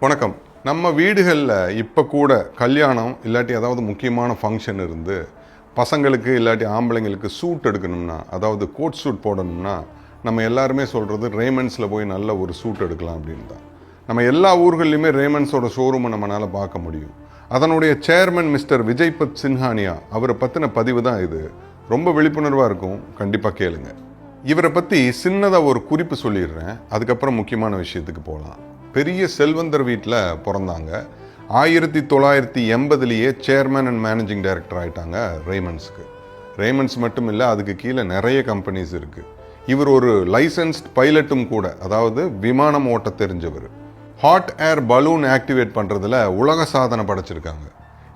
வணக்கம். நம்ம வீடுகளில் இப்போ கூட கல்யாணம் இல்லாட்டி ஏதாவது முக்கியமான ஃபங்க்ஷன் இருந்து பசங்களுக்கு இல்லாட்டி ஆம்பளைங்களுக்கு சூட் எடுக்கணும்னா, அதாவது கோட் சூட் போடணும்னா, நம்ம எல்லாருமே சொல்கிறது ரேமண்ட்ஸில் போய் நல்ல ஒரு சூட் எடுக்கலாம் அப்படின்னு தான். நம்ம எல்லா ஊர்கள்லையுமே ரேமண்ட்ஸோட ஷோரூமை நம்மளால் பார்க்க முடியும். அதனுடைய சேர்மன் மிஸ்டர் விஜய்பத் சின்ஹானியா அவரை பற்றின பதிவு தான் இது. ரொம்ப விழிப்புணர்வாக இருக்கும், கண்டிப்பாக கேளுங்க. இவரை பற்றி சின்னதாக ஒரு குறிப்பு சொல்லிடுறேன், அதுக்கப்புறம் முக்கியமான விஷயத்துக்கு போகலாம். பெரிய செல்வந்தர் வீட்டில் பிறந்தாங்க. 1980 சேர்மன் அண்ட் மேனேஜிங் டைரக்டர் ஆகிட்டாங்க ரேமண்ட்ஸ்க்கு. ரேமண்ட்ஸ் மட்டும் இல்லை, அதுக்கு கீழே நிறைய கம்பெனிஸ் இருக்குது. இவர் ஒரு லைசன்ஸ்ட் பைலட்டும் கூட, அதாவது விமானம் ஓட்ட தெரிஞ்சவர். ஹாட் ஏர் பலூன் ஆக்டிவேட் பண்ணுறதுல உலக சாதனை படைச்சிருக்காங்க.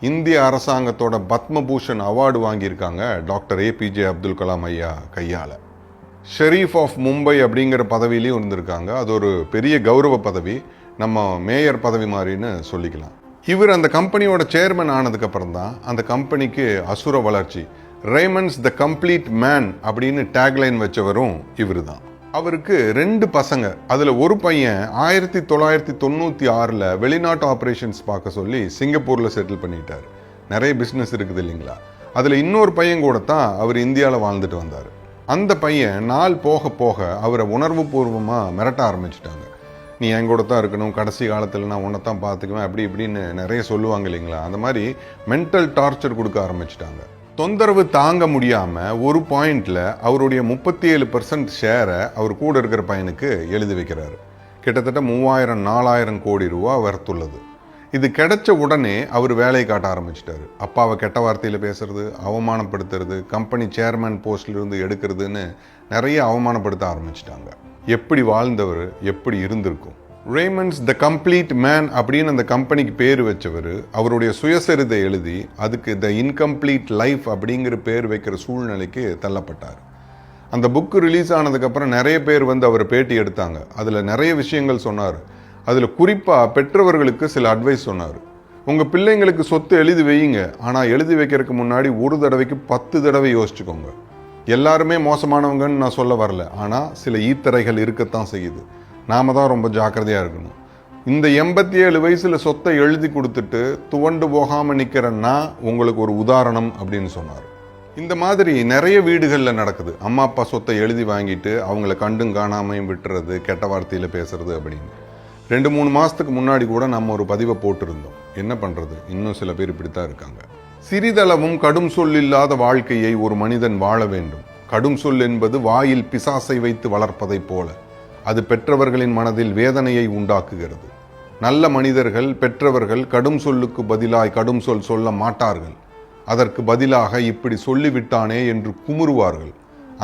இந்திய அரசாங்கத்தோட பத்மபூஷன் அவார்டு வாங்கியிருக்காங்க டாக்டர் ஏபிஜே அப்துல் கலாம் ஐயா கையால். ஷெரீஃப் ஆஃப் மும்பை அப்படிங்கிற பதவியிலையும் இருந்திருக்காங்க. அது ஒரு பெரிய கௌரவ பதவி, நம்ம மேயர் பதவி மாதிரின்னு சொல்லிக்கலாம். இவர் அந்த கம்பெனியோட சேர்மன் ஆனதுக்கப்புறம் தான் அந்த கம்பெனிக்கு அசுர வளர்ச்சி. ரேமண்ட்ஸ் த கம்ப்ளீட் மேன் அப்படின்னு டேக்லைன் வச்சவரும் இவர் தான். அவருக்கு 2 பசங்க. அதில் ஒரு பையன் 1996 வெளிநாட்டு ஆப்ரேஷன்ஸ் பார்க்க சொல்லி சிங்கப்பூரில் செட்டில் பண்ணிட்டார். நிறைய பிஸ்னஸ் இருக்குது இல்லைங்களா. அதில் இன்னொரு பையன் கூட தான் அவர் இந்தியாவில் வாழ்ந்துட்டு வந்தார். அந்த பையன் நாள் போக போக அவரை உணர்வு பூர்வமாக மிரட்ட ஆரம்பிச்சிட்டாங்க. நீ என் கூட தான் இருக்கணும், கடைசி காலத்தில் நான் உன்னை தான் பார்த்துக்குவேன், அப்படி இப்படின்னு நிறைய சொல்லுவாங்க இல்லைங்களா. அந்த மாதிரி மென்டல் டார்ச்சர் கொடுக்க ஆரம்பிச்சிட்டாங்க. தொந்தரவு தாங்க முடியாமல் ஒரு பாயிண்டில் அவருடைய 37% ஷேரை அவர் கூட இருக்கிற பையனுக்கு எழுதி வைக்கிறாரு. கிட்டத்தட்ட 3000-4000 கோடி ரூபா வர்த்துள்ளது. இது கிடைச்ச உடனே அவர் வேலையை காட்ட ஆரம்பிச்சிட்டாரு. அப்பாவை கெட்ட வார்த்தையில் பேசுறது, அவமானப்படுத்துறது, கம்பெனி சேர்மன் போஸ்ட்லேருந்து எடுக்கிறதுன்னு நிறைய அவமானப்படுத்த ஆரம்பிச்சிட்டாங்க. எப்படி வாழ்ந்தவர், எப்படி இருந்திருக்கும். ரேமண்ட்ஸ் த கம்ப்ளீட் மேன் அப்படின்னு அந்த கம்பெனிக்கு பேர் வச்சவர் அவருடைய சுயசரிதை எழுதி அதுக்கு த இன்கம்ப்ளீட் லைஃப் அப்படிங்கிற பேர் வைக்கிற சூழ்நிலைக்கு தள்ளப்பட்டார். அந்த புக்கு ரிலீஸ் ஆனதுக்கப்புறம் நிறைய பேர் வந்து அவர் பேட்டி எடுத்தாங்க. அதில் நிறைய விஷயங்கள் சொன்னார். அதில் குறிப்பாக பெற்றவர்களுக்கு சில அட்வைஸ் சொன்னார். உங்கள் பிள்ளைங்களுக்கு சொத்து எழுதி வையுங்க, ஆனால் எழுதி வைக்கிறதுக்கு முன்னாடி ஒரு தடவைக்கு 10 தடவை யோசிச்சுக்கோங்க. எல்லாருமே மோசமானவங்கன்னு நான் சொல்ல வரல, ஆனால் சில ஈத்தரைகள் இருக்கத்தான் செய்யுது. நாம தான் ரொம்ப ஜாக்கிரதையாக இருக்கணும். இந்த 87 வயசில் சொத்தை எழுதி கொடுத்துட்டு துவண்டு போகாமல் நிற்கிறேன்னா உங்களுக்கு ஒரு உதாரணம் அப்படின்னு சொன்னார். இந்த மாதிரி நிறைய வீடுகளில் நடக்குது. அம்மா அப்பா சொத்தை எழுதி வாங்கிட்டு அவங்கள கண்டும் காணாமையும் விட்டுறது, கெட்ட வார்த்தையில் பேசுறது அப்படின்னு. 2-3 மாதத்துக்கு முன்னாடி கூட நம்ம ஒரு பதிவை போட்டிருந்தோம். என்ன பண்ணுறது, இன்னும் சில பேர் இப்படித்தான் இருக்காங்க. சிறிதளவும் கடும் சொல் இல்லாத வாழ்க்கையை ஒரு மனிதன் வாழ வேண்டும். கடும் சொல் என்பது வாயில் பிசாசை வைத்து வளர்ப்பதைப் போல அது பெற்றவர்களின் மனதில் வேதனையை உண்டாக்குகிறது. நல்ல மனிதர்கள், பெற்றவர்கள் கடும் சொல்லுக்கு பதிலாய் கடும் சொல் சொல்ல மாட்டார்கள். அதற்கு பதிலாக இப்படி சொல்லிவிட்டானே என்று குமுறுவார்கள்.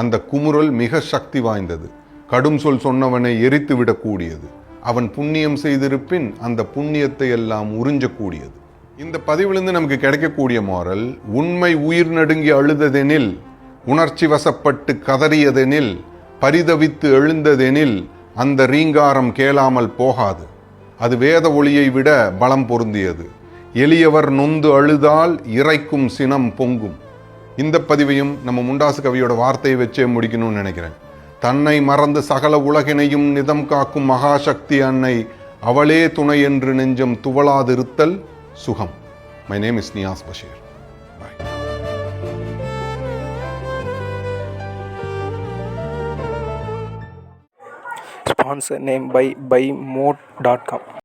அந்த குமுறல் மிக சக்தி வாய்ந்தது. கடும் சொல் சொன்னவனை எரித்து விடக்கூடியது. அவன் புண்ணியம் செய்திருப்பின் அந்த புண்ணியத்தை எல்லாம் உறிஞ்சக்கூடியது. இந்த பதிவிலிருந்து நமக்கு கிடைக்கக்கூடிய மாரல், உண்மை உயிர் நடுங்கி அழுததெனில், உணர்ச்சி வசப்பட்டு கதறியதெனில், பரிதவித்து எழுந்ததெனில் அந்த ரீங்காரம் கேளாமல் போகாது. அது வேத ஒளியை விட பலம் பொருந்தியது. எளியவர் நொந்து அழுதால் இறைக்கும் சினம் பொங்கும். இந்த பதிவையும் நம்ம முண்டாசு கவியோட வார்த்தையை வச்சே முடிக்கணும்னு நினைக்கிறேன். தன்னை மறந்து சகல உலகினையும் நிதம் காக்கும் மகாசக்தி அன்னை, அவளே துணை என்று நெஞ்சம் துவளாதிருத்தல் சுகம். My name is Niyas Basheer. Sponsor name by buymode.com.